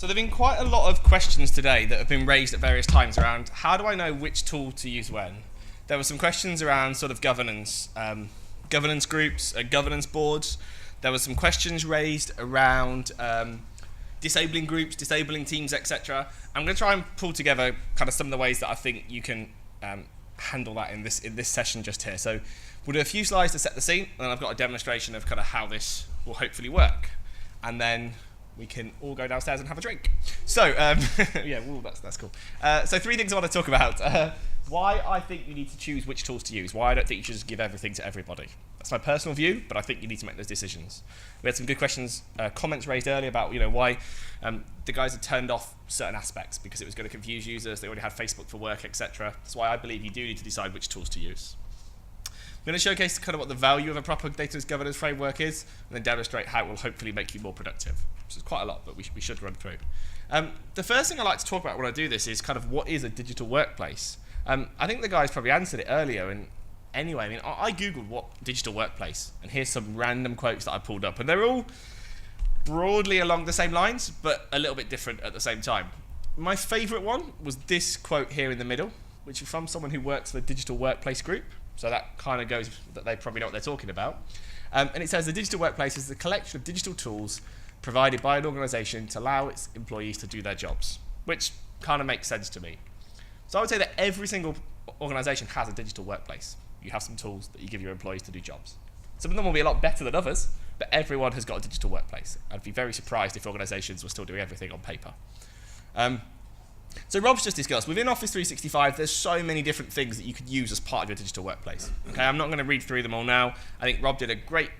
So there have been quite a lot of questions today that have been raised at various times around how do I know which tool to use when? There were some questions around sort of governance, governance groups, governance boards. There were some questions raised around disabling groups, disabling teams, etc. I'm going to try and pull together kind of some of the ways that I think you can handle that in this session just here. So we'll do a few slides to set the scene, and I've got a demonstration of kind of how this will hopefully work. And then we can all go downstairs and have a drink. So, yeah, ooh, that's cool. So 3 things I want to talk about. Why I think you need to choose which tools to use. Why I don't think you should just give everything to everybody. That's my personal view, but I think you need to make those decisions. We had some good questions, comments raised earlier about why the guys had turned off certain aspects because it was going to confuse users. They already had Facebook for work, etc. That's why I believe you do need to decide which tools to use. I'm going to showcase kind of what the value of a proper data governance framework is, and then demonstrate how it will hopefully make you more productive. So it's quite a lot, but we should run through. The first thing I like to talk about when I do this is kind of what is a digital workplace. I think the guys probably answered it earlier, and anyway, I mean, I googled what digital workplace, and here's some random quotes that I pulled up, and they're all broadly along the same lines, but a little bit different at the same time. My favourite one was this quote here in the middle, which is from someone who works for the digital workplace group. So that kind of goes that they probably know what they're talking about. And it says the digital workplace is the collection of digital tools provided by an organisation to allow its employees to do their jobs, which kind of makes sense to me. So I would say that every single organisation has a digital workplace. You have some tools that you give your employees to do jobs. Some of them will be a lot better than others, but everyone has got a digital workplace. I'd be very surprised if organisations were still doing everything on paper. So Rob's just discussed, within Office 365, there's so many different things that you could use as part of your digital workplace. Okay, I'm not going to read through them all now. I think Rob did a great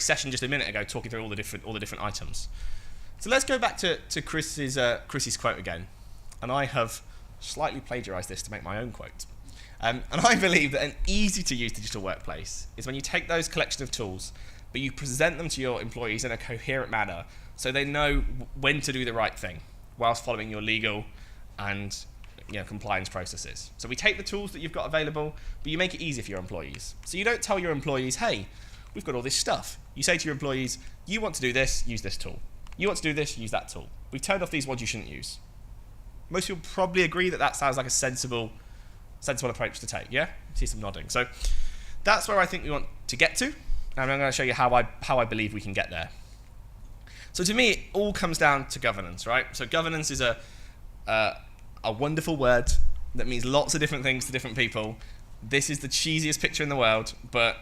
session just a minute ago talking through all the different items. So let's go back to Chris's quote again. And I have slightly plagiarised this to make my own quote. And I believe that an easy-to-use digital workplace is when you take those collection of tools, but you present them to your employees in a coherent manner so they know when to do the right thing, whilst following your legal and compliance processes. So we take the tools that you've got available, but you make it easy for your employees. So you don't tell your employees, hey, we've got all this stuff. You say to your employees, you want to do this, use this tool. You want to do this, use that tool. We've turned off these ones you shouldn't use. Most people probably agree that that sounds like a sensible approach to take, yeah? I see some nodding. So that's where I think we want to get to, and I'm going to show you how I believe we can get there. So to me, it all comes down to governance, right? So governance is a wonderful word that means lots of different things to different people. This is the cheesiest picture in the world, but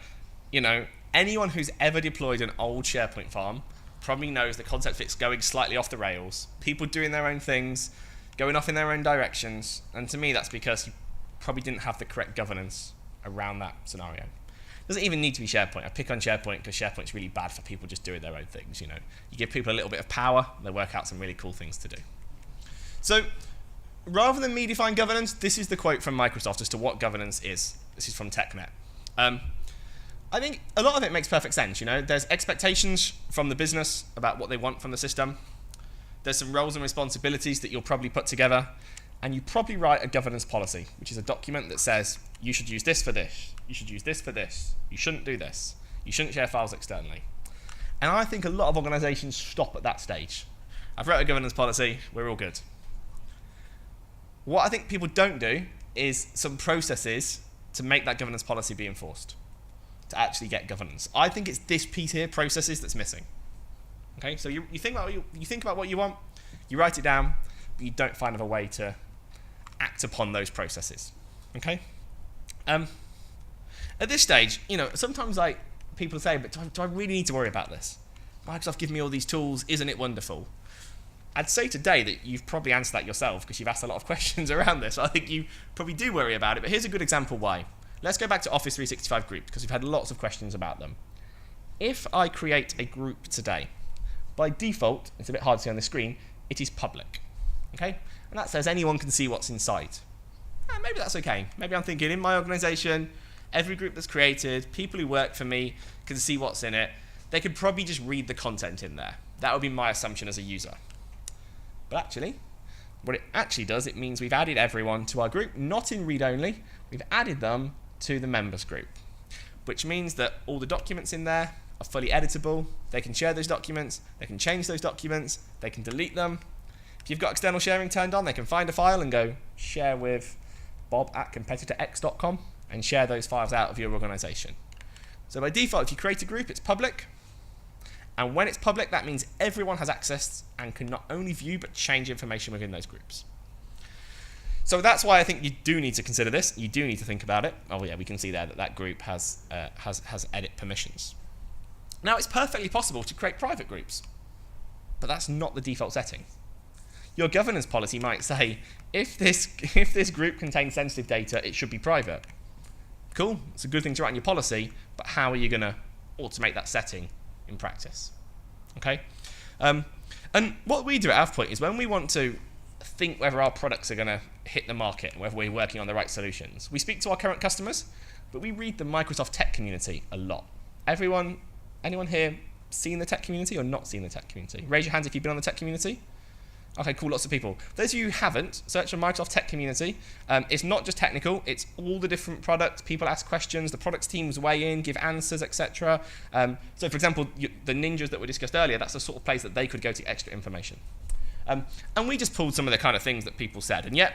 anyone who's ever deployed an old SharePoint farm probably knows the concept fits going slightly off the rails. People doing their own things, going off in their own directions, and to me that's because you probably didn't have the correct governance around that scenario. Doesn't even need to be SharePoint. I pick on SharePoint because SharePoint's really bad for people just doing their own things. You give people a little bit of power, they work out some really cool things to do. So rather than me define governance, this is the quote from Microsoft as to what governance is. This is from TechNet. I think a lot of it makes perfect sense. There's expectations from the business about what they want from the system. There's some roles and responsibilities that you'll probably put together, and you probably write a governance policy, which is a document that says you should use this for this, you should use this for this, you shouldn't do this, you shouldn't share files externally. And I think a lot of organisations stop at that stage. I've wrote a governance policy, we're all good. What I think people don't do is some processes to make that governance policy be enforced, to actually get governance. I think it's this piece here, processes, that's missing. Okay, so you think about what you want, you write it down, but you don't find a way to act upon those processes. Okay. At this stage, sometimes people say, but do I really need to worry about this? Microsoft give me all these tools, isn't it wonderful? I'd say today that you've probably answered that yourself because you've asked a lot of questions around this. So I think you probably do worry about it, but here's a good example why. Let's go back to Office 365 group because we've had lots of questions about them. If I create a group today, by default, it's a bit hard to see on the screen, it is public. Okay? And that says anyone can see what's inside. Maybe that's okay. Maybe I'm thinking in my organisation, every group that's created, people who work for me can see what's in it. They could probably just read the content in there. That would be my assumption as a user. But actually, what it actually does, it means we've added everyone to our group, not in read-only. We've added them to the members group, which means that all the documents in there are fully editable. They can share those documents. They can change those documents. They can delete them. If you've got external sharing turned on, they can find a file and go share with bob@competitorx.com and share those files out of your organization. So by default, if you create a group, it's public. And when it's public, that means everyone has access and can not only view but change information within those groups. So that's why I think you do need to consider this. You do need to think about it. Oh yeah, we can see there that that group has edit permissions. Now it's perfectly possible to create private groups, but that's not the default setting. Your governance policy might say, if this group contains sensitive data, it should be private. Cool, it's a good thing to write in your policy, but how are you going to automate that setting in practice? Okay, and what we do at AvePoint is when we want to think whether our products are going to hit the market, whether we're working on the right solutions, we speak to our current customers, but we read the Microsoft tech community a lot. Anyone here seen the tech community or not seen the tech community? Raise your hands if you've been on the tech community. Okay, cool, lots of people. Those of you who haven't, search for Microsoft Tech Community. It's not just technical, it's all the different products. People ask questions, the products teams weigh in, give answers, etc. So for example, the ninjas that we discussed earlier, that's the sort of place that they could go to get extra information. And we just pulled some of the kind of things that people said. And yet,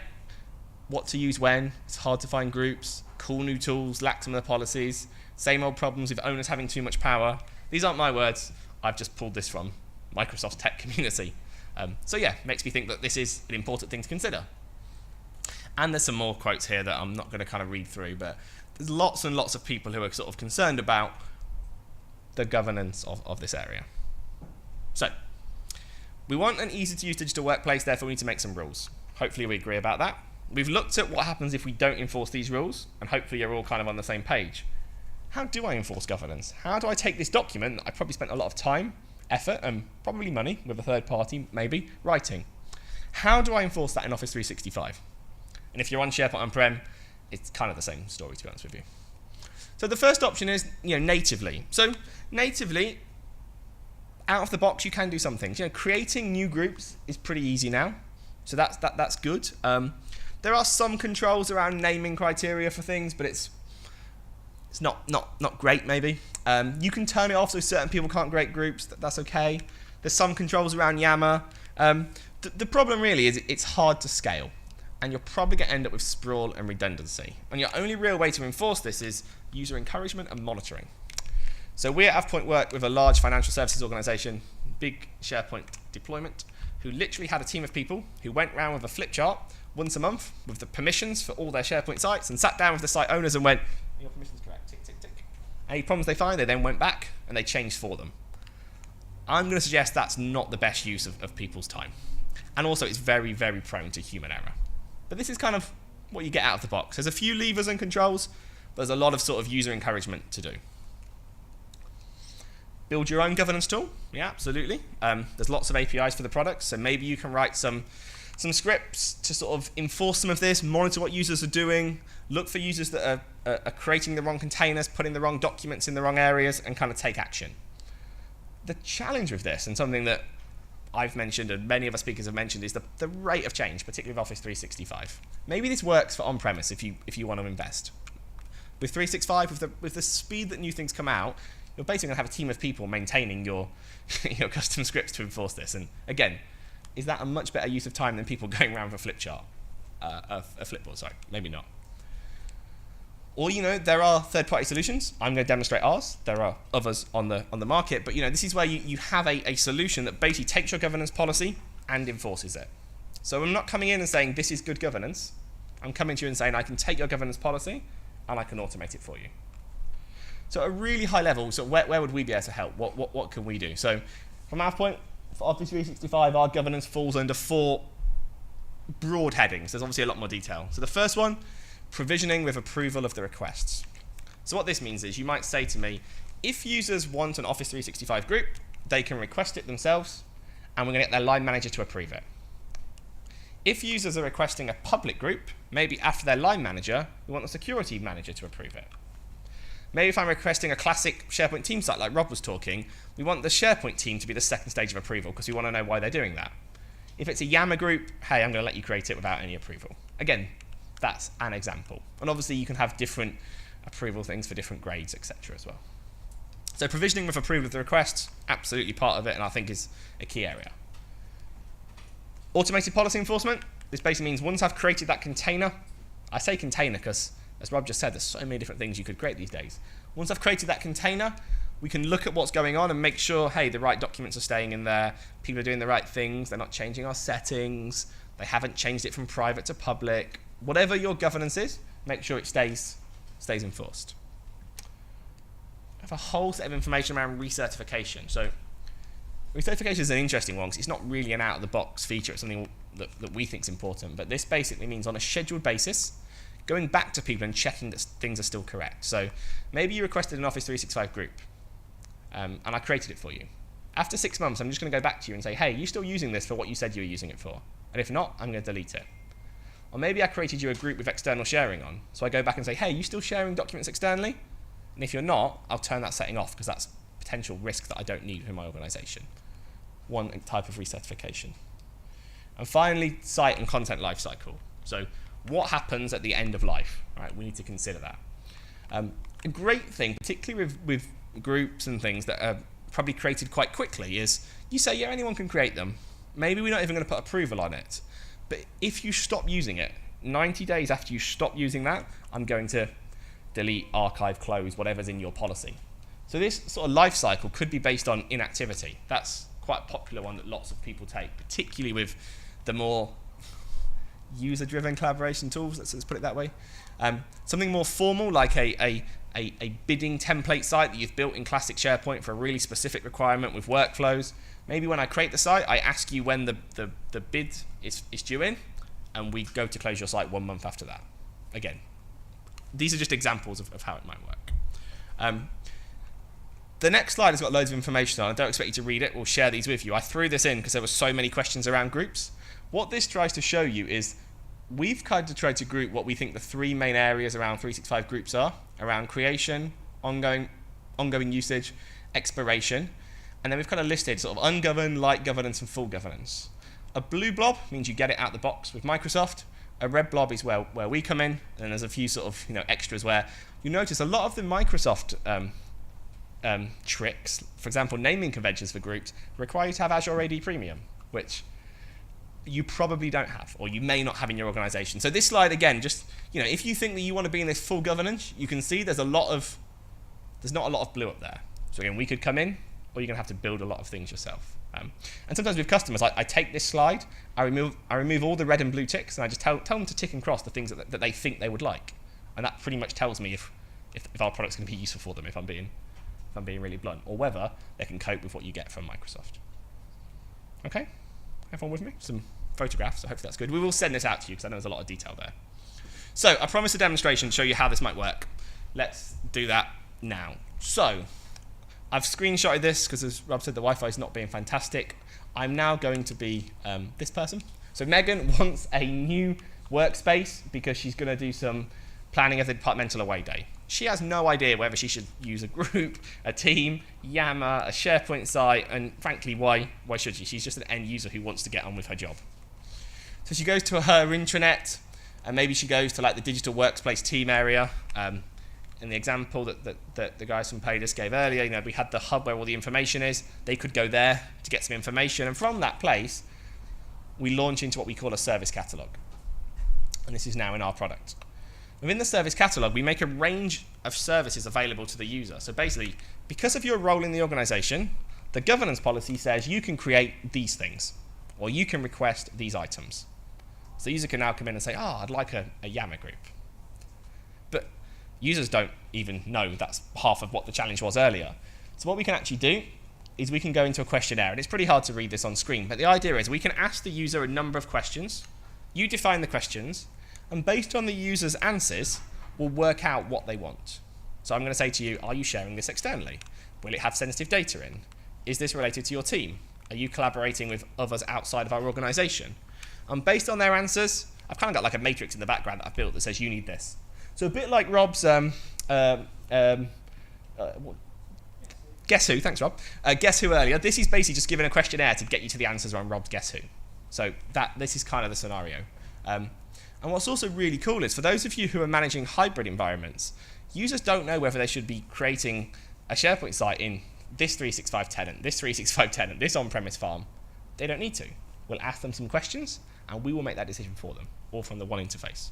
what to use when, it's hard to find groups, cool new tools, lack some of the policies, same old problems with owners having too much power. These aren't my words, I've just pulled this from Microsoft Tech Community. So yeah, makes me think that this is an important thing to consider. And there's some more quotes here that I'm not going to kind of read through, but there's lots and lots of people who are sort of concerned about the governance of this area. So, we want an easy to use digital workplace, therefore we need to make some rules. Hopefully we agree about that. We've looked at what happens if we don't enforce these rules, and hopefully you're all kind of on the same page. How do I enforce governance? How do I take this document that I probably spent a lot of time, effort, and probably money with a third party, maybe, writing? How do I enforce that in Office 365? And if you're on SharePoint on-prem, it's kind of the same story, to be honest with you. So the first option is, natively. So natively, out of the box, you can do some things. Creating new groups is pretty easy now, so that's good. There are some controls around naming criteria for things, but it's not great, maybe. You can turn it off so certain people can't create groups. That's okay. There's some controls around Yammer. The problem really is it's hard to scale, and you're probably going to end up with sprawl and redundancy. And your only real way to enforce this is user encouragement and monitoring. So we at AvePoint work with a large financial services organization, big SharePoint deployment, who literally had a team of people who went around with a flip chart once a month with the permissions for all their SharePoint sites and sat down with the site owners and went, your permission's correct, tick, tick, tick. Any problems they find, they then went back and they changed for them. I'm going to suggest that's not the best use of people's time. And also it's very, very prone to human error. But this is kind of what you get out of the box. There's a few levers and controls, but there's a lot of sort of user encouragement to do. Build your own governance tool. Yeah, absolutely. There's lots of APIs for the products, so maybe you can write some scripts to sort of enforce some of this, monitor what users are doing, look for users that are creating the wrong containers, putting the wrong documents in the wrong areas, and kind of take action. The challenge with this, and something that I've mentioned and many of our speakers have mentioned, is the rate of change, particularly with Office 365. Maybe this works for on-premise if you want to invest. With 365, with the speed that new things come out, you're basically going to have a team of people maintaining your custom scripts to enforce this. And again, is that a much better use of time than people going around with a flip chart? A flipboard, sorry, maybe not. Or, there are third-party solutions. I'm going to demonstrate ours. There are others on the market, but this is where you have a solution that basically takes your governance policy and enforces it. So I'm not coming in and saying this is good governance. I'm coming to you and saying I can take your governance policy and I can automate it for you. So at a really high level, so where would we be able to help? What can we do? So from our point, for Office 365, our governance falls under 4 broad headings. There's obviously a lot more detail. So the first one, provisioning with approval of the requests. So what this means is you might say to me, if users want an Office 365 group, they can request it themselves, and we're going to get their line manager to approve it. If users are requesting a public group, maybe after their line manager, we want the security manager to approve it. Maybe if I'm requesting a classic SharePoint team site like Rob was talking, we want the SharePoint team to be the second stage of approval because we want to know why they're doing that. If it's a Yammer group, hey, I'm going to let you create it without any approval. Again, that's an example. And obviously you can have different approval things for different grades, etc. as well. So provisioning with approval of the requests, absolutely part of it, and I think is a key area. Automated policy enforcement. This basically means once I've created that container, I say container because, as Rob just said, there's so many different things you could create these days. Once I've created that container, we can look at what's going on and make sure, hey, the right documents are staying in there, people are doing the right things, they're not changing our settings, they haven't changed it from private to public. Whatever your governance is, make sure it stays enforced. I have a whole set of information around recertification. So recertification is an interesting one because it's not really an out-of-the-box feature. It's something that we think is important. But this basically means on a scheduled basis, going back to people and checking that things are still correct. So maybe you requested an Office 365 group, and I created it for you. After 6 months, I'm just going to go back to you and say, hey, are you still using this for what you said you were using it for? And if not, I'm going to delete it. Or maybe I created you a group with external sharing on. So I go back and say, hey, are you still sharing documents externally? And if you're not, I'll turn that setting off because that's potential risk that I don't need within my organization. One type of recertification. And finally, site and content lifecycle. So what happens at the end of life? Right, we need to consider that. A great thing, particularly with groups and things that are probably created quite quickly, is you say, yeah, anyone can create them. Maybe we're not even going to put approval on it. But if you stop using it, 90 days after you stop using that, I'm going to delete, archive, close, whatever's in your policy. So this sort of life cycle could be based on inactivity. That's quite a popular one that lots of people take, particularly with the more user-driven collaboration tools, let's put it that way. Something more formal, like a bidding template site that you've built in classic SharePoint for a really specific requirement with workflows. Maybe when I create the site, I ask you when the bid is due in, and we go to close your site 1 month after that. Again, these are just examples of how it might work. The next slide has got loads of information on. I don't expect you to read it. We'll share these with you. I threw this in because there were so many questions around groups. What this tries to show you is we've kind of tried to group what we think the 3 main areas around 365 groups are, around creation, ongoing usage, expiration, and then we've kind of listed sort of ungoverned, light governance, and full governance. A blue blob means you get it out the box with Microsoft. A red blob is where we come in, and there's a few sort of extras where you notice a lot of the Microsoft tricks, for example, naming conventions for groups, require you to have Azure AD Premium, which you probably don't have, or you may not have in your organization. So this slide, again, just, if you think that you want to be in this full governance, you can see there's not a lot of blue up there. So again, we could come in, or you're going to have to build a lot of things yourself. And sometimes with customers, I take this slide, I remove all the red and blue ticks, and I just tell them to tick and cross the things that they think they would like. And that pretty much tells me if our product's going to be useful for them, if I'm being really blunt, or whether they can cope with what you get from Microsoft. Okay? Everyone with me? Some photographs, so hopefully that's good. We will send this out to you because I know there's a lot of detail there. So I promised a demonstration to show you how this might work. Let's do that now. So I've screenshotted this because, as Rob said, the Wi-Fi is not being fantastic. I'm now going to be this person. So Megan wants a new workspace because she's going to do some planning of the departmental away day. She has no idea whether she should use a group, a team, Yammer, a SharePoint site, and frankly, why should she? She's just an end user who wants to get on with her job. So she goes to her intranet, and maybe she goes to like the digital workplace team area. In the example that the guys from Paydus gave earlier, we had the hub where all the information is. They could go there to get some information, and from that place, we launch into what we call a service catalog. And this is now in our product. Within the service catalog, we make a range of services available to the user. So basically, because of your role in the organization, the governance policy says you can create these things, or you can request these items. So the user can now come in and say, I'd like a Yammer group. But users don't even know that's half of what the challenge was earlier. So what we can actually do is we can go into a questionnaire, and it's pretty hard to read this on screen, but the idea is we can ask the user a number of questions, you define the questions, and based on the user's answers, we'll work out what they want. So I'm going to say to you, are you sharing this externally? Will it have sensitive data in? Is this related to your team? Are you collaborating with others outside of our organization? And based on their answers, I've kind of got like a matrix in the background that I've built that says you need this. So a bit like Rob's, Guess Who, thanks Rob. Guess Who earlier, this is basically just giving a questionnaire to get you to the answers on Rob's Guess Who. So this is kind of the scenario. And what's also really cool is for those of you who are managing hybrid environments, users don't know whether they should be creating a SharePoint site in this 365 tenant, this 365 tenant, this on-premise farm, they don't need to. We'll ask them some questions, and we will make that decision for them, all from the one interface.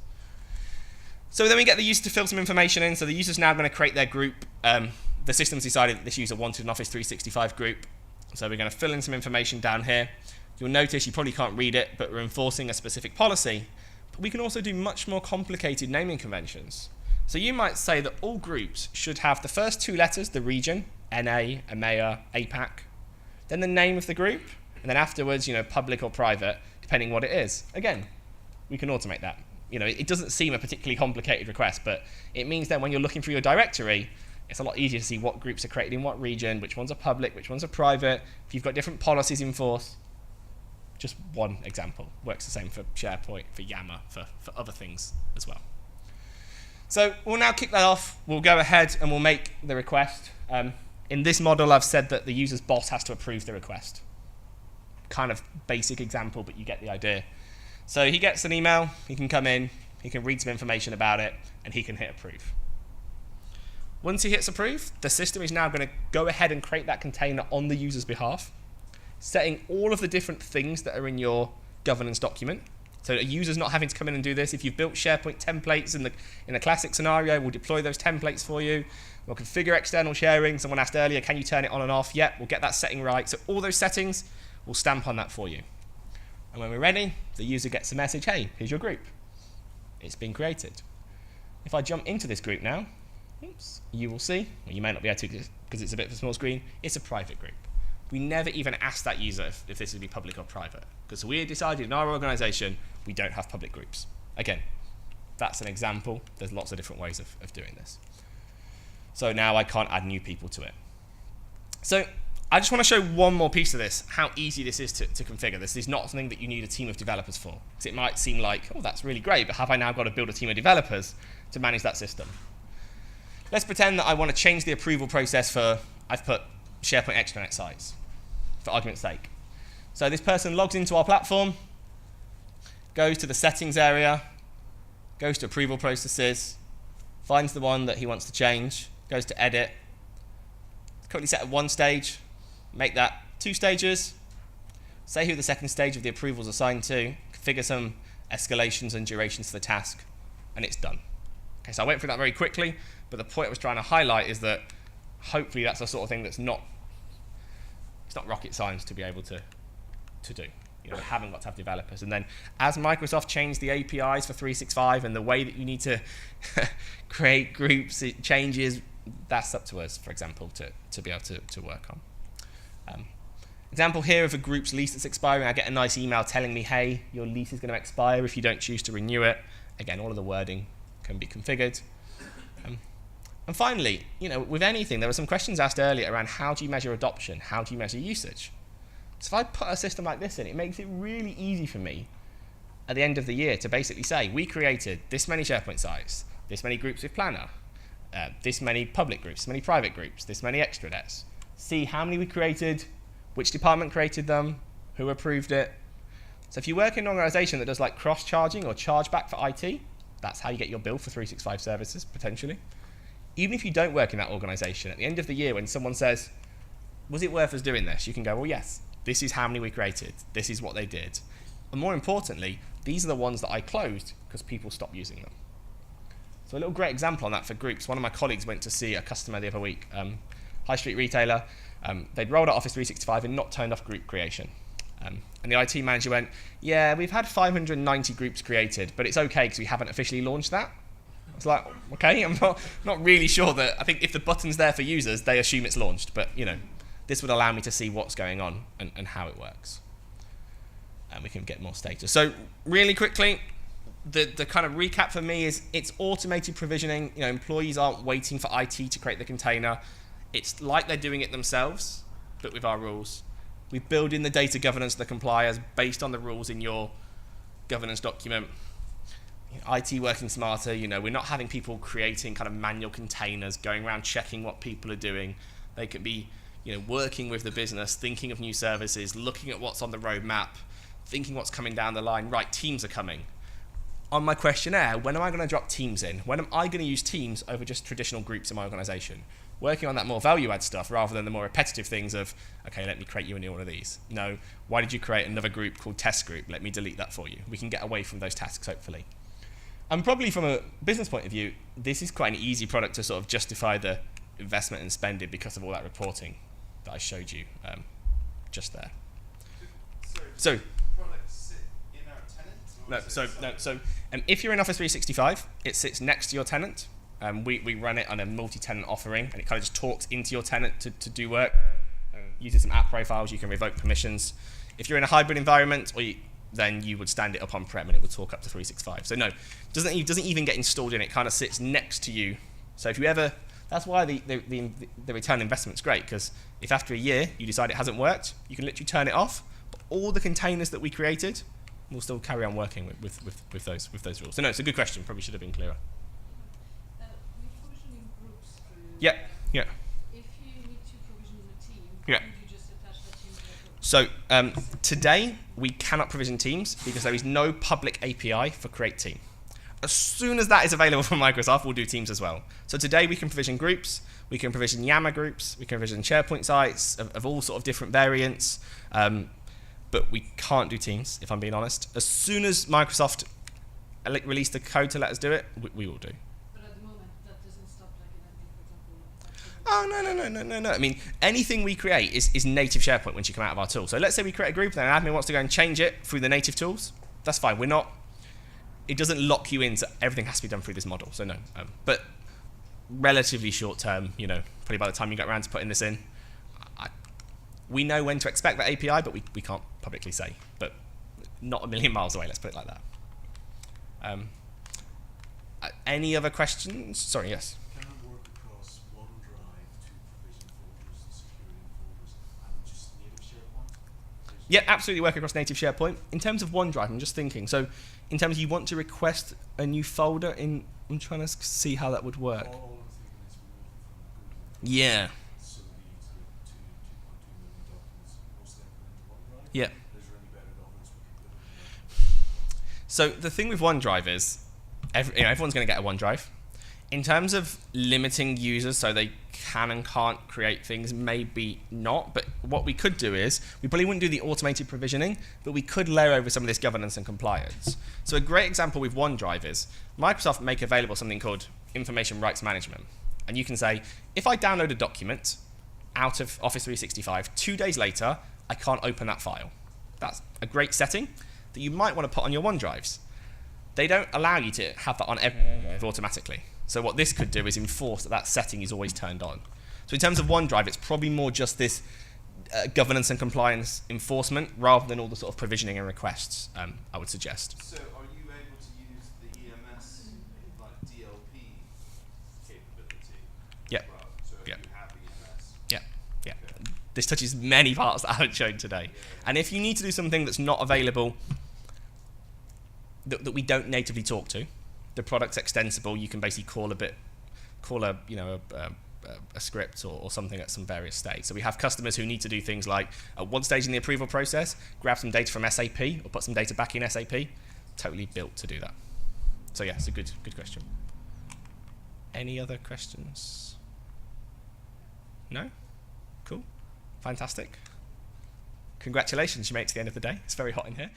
So then we get the user to fill some information in. So the user's now going to create their group. The system's decided that this user wanted an Office 365 group. So we're going to fill in some information down here. You'll notice you probably can't read it, but we're enforcing a specific policy. But we can also do much more complicated naming conventions. So you might say that all groups should have the first two letters, the region, NA, EMEA, APAC, then the name of the group, and then afterwards, public or private, depending what it is. Again, we can automate that. It doesn't seem a particularly complicated request, but it means that when you're looking through your directory, it's a lot easier to see what groups are created in what region, which ones are public, which ones are private. If you've got different policies in force, just one example. Works the same for SharePoint, for Yammer, for other things as well. So we'll now kick that off. We'll go ahead and we'll make the request. In this model, I've said that the user's boss has to approve the request. Kind of basic example, but you get the idea. So he gets an email, he can come in, he can read some information about it, and he can hit approve. Once he hits approve, the system is now going to go ahead and create that container on the user's behalf, setting all of the different things that are in your governance document. So a user's not having to come in and do this. If you've built SharePoint templates in the classic scenario, we'll deploy those templates for you. We'll configure external sharing. Someone asked earlier, can you turn it on and off? Yep, we'll get that setting right. So all those settings, we'll stamp on that for you. And when we're ready, the user gets a message, hey, here's your group. It's been created. If I jump into this group now, you will see, well, you may not be able to because it's a bit of a small screen, it's a private group. We never even asked that user if this would be public or private, because we decided in our organization we don't have public groups. Again, that's an example. There's lots of different ways of doing this. So now I can't add new people to it. So I just want to show one more piece of this, how easy this is to configure. This is not something that you need a team of developers for. Because it might seem like, oh, that's really great, but have I now got to build a team of developers to manage that system? Let's pretend that I want to change the approval process for, I've put SharePoint extranet sites, for argument's sake. So this person logs into our platform, goes to the settings area, goes to approval processes, finds the one that he wants to change, goes to edit, currently set at one stage, make that 2 stages, say who the second stage of the approval is assigned to, configure some escalations and durations to the task, and it's done. Okay, so I went through that very quickly, but the point I was trying to highlight is that hopefully that's the sort of thing that's not, it's not rocket science to be able to do. We haven't got to have developers. And then as Microsoft changed the APIs for 365 and the way that you need to create groups, it changes, that's up to us, for example, to be able to work on. Example here of a group's lease that's expiring. I get a nice email telling me, hey, your lease is going to expire if you don't choose to renew it. Again, all of the wording can be configured. And finally, with anything, there were some questions asked earlier around how do you measure adoption? How do you measure usage? So if I put a system like this in, it makes it really easy for me at the end of the year to basically say, we created this many SharePoint sites, this many groups with Planner, this many public groups, this many private groups, this many extranets. See how many we created, which department created them, who approved it. So if you work in an organization that does like cross-charging or chargeback for IT, that's how you get your bill for 365 services, potentially. Even if you don't work in that organization, at the end of the year when someone says, was it worth us doing this? You can go, well, yes, this is how many we created. This is what they did. And more importantly, these are the ones that I closed because people stopped using them. So a little great example on that for groups. One of my colleagues went to see a customer the other week, high street retailer. They'd rolled out Office 365 and not turned off group creation. And the IT manager went, yeah, we've had 590 groups created, but it's okay because we haven't officially launched that. I was like, okay, I'm not really sure that, I think if the button's there for users, they assume it's launched, but this would allow me to see what's going on and how it works. And we can get more status. So really quickly, the kind of recap for me is it's automated provisioning. Employees aren't waiting for IT to create the container. It's like they're doing it themselves, but with our rules. We build in the data governance, the compliers, based on the rules in your governance document. IT working smarter, we're not having people creating kind of manual containers, going around checking what people are doing. They could be, working with the business, thinking of new services, looking at what's on the roadmap, thinking what's coming down the line. Right, teams are coming. on my questionnaire, when am I going to drop Teams in? When am I going to use Teams over just traditional groups in my organization? Working on that more value-add stuff rather than the more repetitive things of, okay, let me create you a new one of these. No, why did you create another group called test group? Let me delete that for you. We can get away from those tasks, hopefully. And probably from a business point of view, this is quite an easy product to sort of justify the investment and spending because of all that reporting that I showed you just there. So products sit in our tenant? So if you're in Office 365, it sits next to your tenant. We run it on a multi-tenant offering, and it kind of just talks into your tenant to do work. Uses some app profiles, you can revoke permissions. If you're in a hybrid environment, then you would stand it up on-prem and it would talk up to 365. So no, doesn't even get installed in, it kind of sits next to you. So if you ever, that's why the return on investment's great, because if after a year you decide it hasn't worked, you can literally turn it off, but all the containers that we created will still carry on working with those rules. So no, it's a good question, probably should have been clearer. Yeah. If you need to provision a team, yeah. would you just attach that team to the group? So today, we cannot provision teams because there is no public API for create team. As soon as that is available from Microsoft, we'll do teams as well. So today we can provision groups, we can provision Yammer groups, we can provision SharePoint sites of all sort of different variants, but we can't do teams, if I'm being honest. As soon as Microsoft release the code to let us do it, we will do. Oh, no. I mean, anything we create is native SharePoint once you come out of our tool. So let's say we create a group, then an admin wants to go and change it through the native tools. That's fine. It doesn't lock you in, so everything has to be done through this model. So no. But relatively short term, probably by the time you get around to putting this in, we know when to expect that API, but we can't publicly say. But not a million miles away, let's put it like that. Any other questions? Sorry, yes. Yeah, absolutely work across native SharePoint. In terms of OneDrive, I'm just thinking, so in terms of you want to request a new folder, I'm trying to see how that would work. Yeah. Yeah. So the thing with OneDrive is, everyone's going to get a OneDrive. In terms of limiting users so they can and can't create things, maybe not, but what we could do is, we probably wouldn't do the automated provisioning, but we could layer over some of this governance and compliance. So a great example with OneDrive is, Microsoft make available something called information rights management. And you can say, if I download a document out of Office 365, 2 days later, I can't open that file. That's a great setting that you might want to put on your OneDrives. They don't allow you to have that on every automatically. So what this could do is enforce that setting is always turned on. So in terms of OneDrive, it's probably more just this governance and compliance enforcement rather than all the sort of provisioning and requests, I would suggest. So are you able to use the EMS like DLP capability? Yeah. Well, so Yeah. you have EMS? Yeah. Okay. This touches many parts that I haven't shown today. Yeah. And if you need to do something that's not available, that we don't natively talk to, the product's extensible, you can basically call a script or something at some various states. So we have customers who need to do things like, at one stage in the approval process, grab some data from SAP or put some data back in SAP. Totally built to do that. So yeah, it's a good question. Any other questions? No? Cool. Fantastic. Congratulations, you made it to the end of the day. It's very hot in here.